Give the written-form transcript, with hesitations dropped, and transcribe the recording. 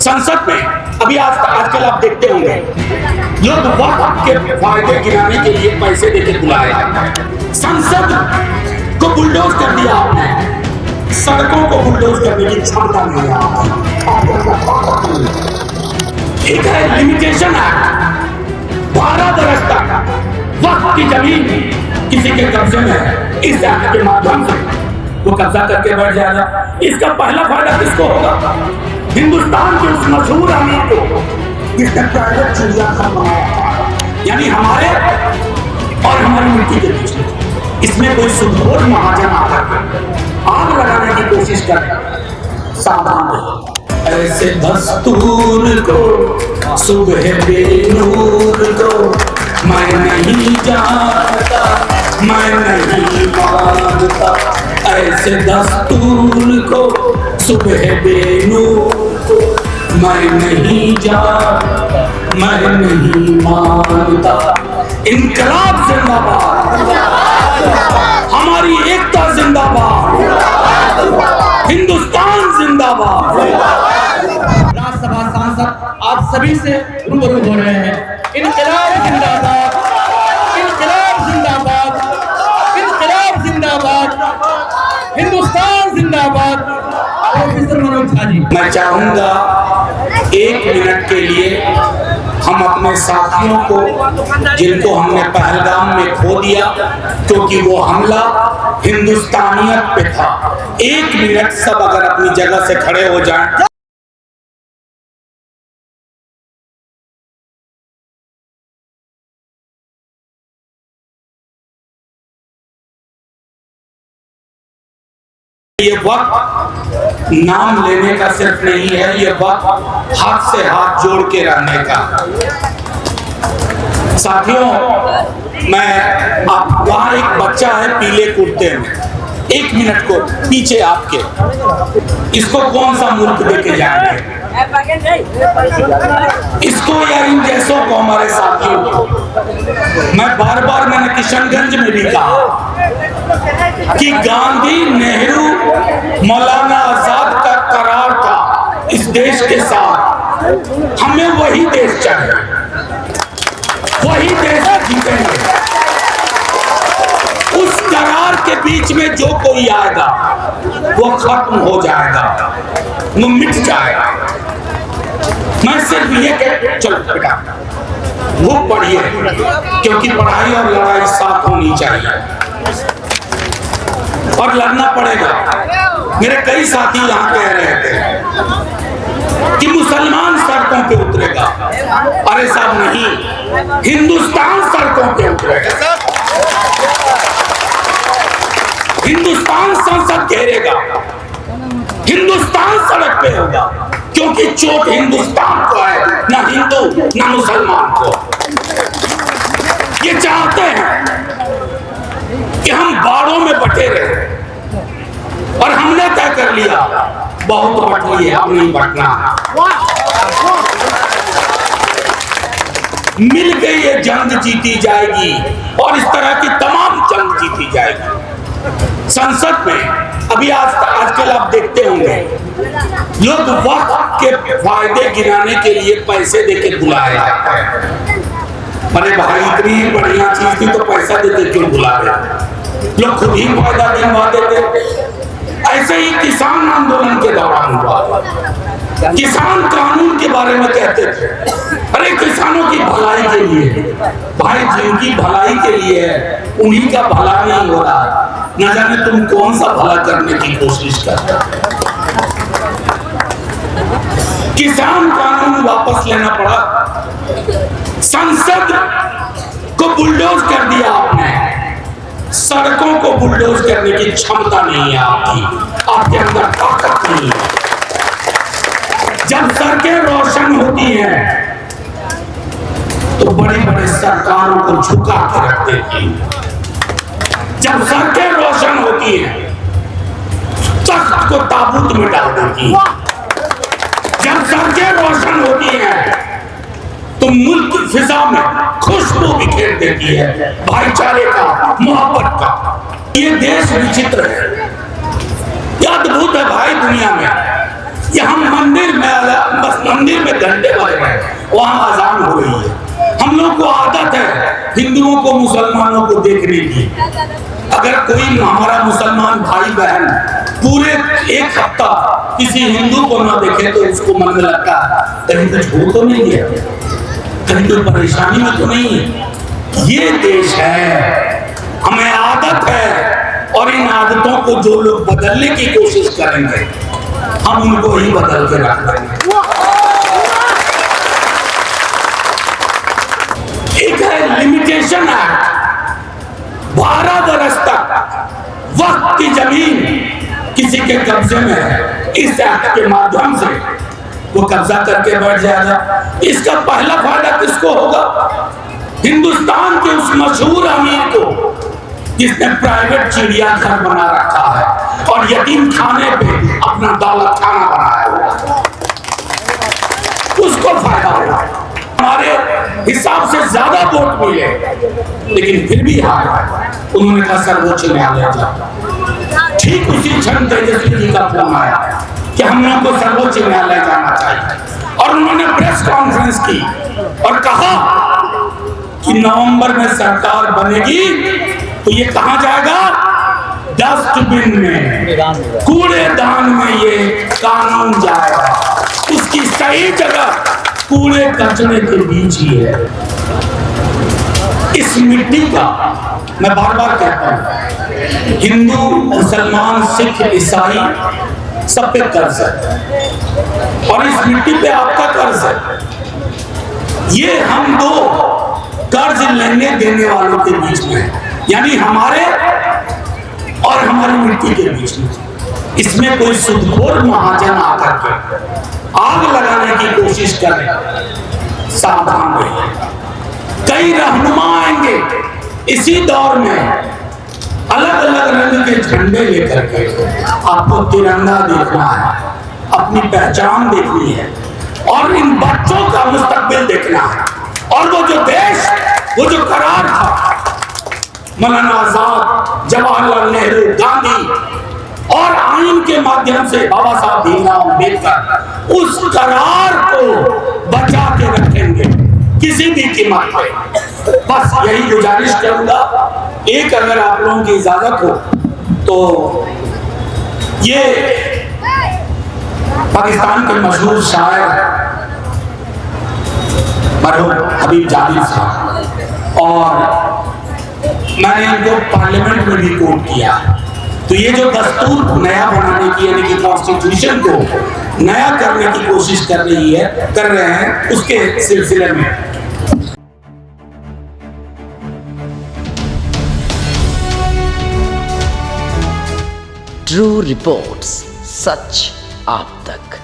संसद में अभी आजकल आप देखते होंगे लोग वक्त के फायदे गिराने के लिए पैसे देके बुलाए। संसद को बुलडोज कर दिया आपने, सड़कों को बुलडोज करने की क्षमता नहीं है। एक है लिमिटेशन एक्ट, 12 बरस तक वक्त की जमीन किसी के कब्जे में है, इस एक्ट के माध्यम से वो कब्जा करके बैठ जाएगा। इसका पहला फायदा किसको होगा? हिंदुस्तान के उस मशहूर अमीर को जिसने प्राइवेट चिड़ियाघर बनाया, यानी हमारे और हमारी मिट्टी के बीच इसमें कोई सुदूर महाजन आकर आग लगाने की कोशिश करे, सावधान रहे। ऐसे दस्तूर को सुबह बेनूर को मैं नहीं जानता, मैं नहीं मानता। ऐसे दस्तूर को सुबह बेनूर को मैं नहीं जानता, मैं नहीं मानता। इनकलाब जिंदाबाद, हमारी एकता जिंदाबाद, हिंदुस्तान जिंदाबाद। राज्यसभा सांसद आप सभी से रूबरू हो रहे हैं। इनकलाब जिंदाबाद, इनकलाब जिंदाबाद, इनकलाब जिंदाबाद, हिंदुस्तान जिंदाबाद। प्रोफेसर मनोज झा जी, मैं चाहूंगा 1 मिनट के लिए हम अपने साथियों को, जिनको हमने पहलगाम में खो दिया क्योंकि वो हमला हिंदुस्तानियत पे था, 1 मिनट सब अगर अपनी जगह से खड़े हो जाएं। ये वक्त नाम लेने का सिर्फ नहीं है, ये वक्त हाथ से हाथ जोड़ के रहने का। साथियों, मैं आप वहां एक बच्चा है पीले कुर्ते में, 1 मिनट को पीछे आपके, इसको कौन सा मुल्क देके जाएंगे? इसको या इन जैसों को, हमारे साथियों को। मैं बार बार मैंने किशनगंज में भी कहा कि गांधी, नेहरू, मौलाना आजाद का करार था इस देश के साथ। हमें वही देश चाहिए, वही देश जीतेंगे। उस करार के बीच में जो कोई आएगा वो खत्म हो जाएगा, वो मिट जाएगा। मैं सिर्फ ये कह, चलो बेटा वो पढ़िए, क्योंकि पढ़ाई और लड़ाई साथ होनी चाहिए और लड़ना पड़ेगा। मेरे कई साथी यहाँ कह रहे थे कि मुसलमान सड़कों पे उतरेगा। अरे साहब नहीं, हिंदुस्तान सड़कों पे उतरेगा। हिंदुस्तान संसद घेरेगा, हिंदुस्तान सड़क पे होगा, क्योंकि चोट हिंदुस्तान को है, ना हिंदू ना मुसलमान को। ये चाहते हैं कि हम बाड़ों में बटे रहे, और हमने तय कर लिया बहुत बट लिए, अब नहीं बटना। मिल के ये जंग जीती जाएगी और इस तरह की तमाम जंग जीती जाएगी। संसद में अभी आजकल आप देखते होंगे लोग वक्त के फायदे गिराने के लिए पैसे देके बुलाए जाते हैं। अरे भाई, इतनी बढ़िया चीज थी तो पैसा देते क्यों बुला रहे? लोग खुद ही फायदा गिनवा देते। ऐसे ही किसान आंदोलन के दौरान हुआ, किसान कानून के बारे में कहते थे, अरे किसानों की भलाई के लिए। भाई, जिनकी भलाई के लिए है उन्हीं का भला नहीं हो रहा, न जाने तुम कौन सा भला करने की कोशिश कर रहे हो। किसान कानून वापस लेना पड़ा, संसद को बुलडोज कर दिया आपने, सड़कों को बुलडोज करने की क्षमता नहीं है आपके अंदर ताकत नहीं है। जब सड़कें रोशन होती हैं तो बड़े बड़े सरकारों को झुका के रख देती हैं। जब सड़कें रोशन होती हैं तख्त को ताबूत में डाल देती हैं। जब सड़कें रोशन होती हैं तो मुल्क की फिजा में खुशबू बिखेर देती है, भाईचारे का, मोहब्बत का। ये देश विचित्र है, ये अद्भुत है भाई दुनिया में। यहाँ मंदिर में बस मंदिर में घंटे बज रहे हैं, वहाँ अजान हो रही है। हम लोग को आदत है हिंदुओं को मुसलमानों को देखने की। अगर कोई हमारा मुसलमान भाई बहन पूरे एक हफ्ता किसी हिंदू को ना देखे तो उसको मन में लगता है कहीं कुछ हो तो नहीं गया, कहीं कोई परेशानी में तो नहीं है। ये देश है, हमें आदत है, और इन आदतों को जो लोग बदलने की कोशिश करेंगे हम उनको ही बदल के रख देंगे। एक है लिमिटेशन एक्ट, 12 बरस तक वक्त की जमीन किसी के कब्जे में है, इस एक्ट के माध्यम से वो कब्जा करके बैठ जाएगा। इसका पहला फायदा किसको होगा? हिंदुस्तान के उस मशहूर अमीर को जिसने प्राइवेट चिड़ियाघर बना रखा है और यतीम खाने पे अपना दौलत खाना बनाया हुआ, उसको फायदा होगा। हमारे हिसाब से ज्यादा वोट मिले लेकिन फिर भी हार गए। उन्होंने कहा सर्वोच्च न्यायालय जाओ। ठीक उसी क्षण तेजस्वी जी का फोन आया कि हम लोगों को सर्वोच्च न्यायालय जाना चाहिए, और उन्होंने प्रेस कॉन्फ्रेंस की और कहा कि नवंबर में सरकार बनेगी तो ये कहां जाएगा? डस्टबिन में, कूड़ेदान में ये कानून जाएगा। उसकी सही जगह कूड़े कचरे के बीच ही है। इस मिट्टी का मैं बार बार कहता हूं, हिंदू मुसलमान सिख ईसाई सब पे कर्ज है, और इस मिट्टी पे आपका कर्ज है। ये हम दो कर्ज लेने देने वालों के बीच में, यानी हमारे और हमारी मिट्टी के बीच में, इसमें कोई सुदखोर महाजन आकर के आग लगाने की कोशिश करे, सावधान रहिए। कई रहनुमा आएंगे इसी दौर में अलग अलग रंग के झंडे लेकर के। आपको तिरंगा देखना है, अपनी पहचान देखनी है, और इन बच्चों का मुस्तकबिल देखना है। और वो जो देश, वो जो करार था मौलाना आजाद, जवाहरलाल नेहरू, गांधी और आइन के माध्यम से बाबा साहब भीमराव अम्बेडकर, उस करार को बचा के रखेंगे किसी भी कीमत पे। बस यही गुजारिश करूंगा। एक अगर आप लोगों की इजाजत हो तो ये पाकिस्तान के मशहूर शायर मरहूम हबीब जावेद साहब, और मैंने इनको पार्लियामेंट में भी कोट किया। तो ये जो दस्तूर नया बनाने की, यानी कि कॉन्स्टिट्यूशन को नया करने की कोशिश कर रहे हैं, उसके सिलसिले में ट्रू रिपोर्ट्स, सच आप तक।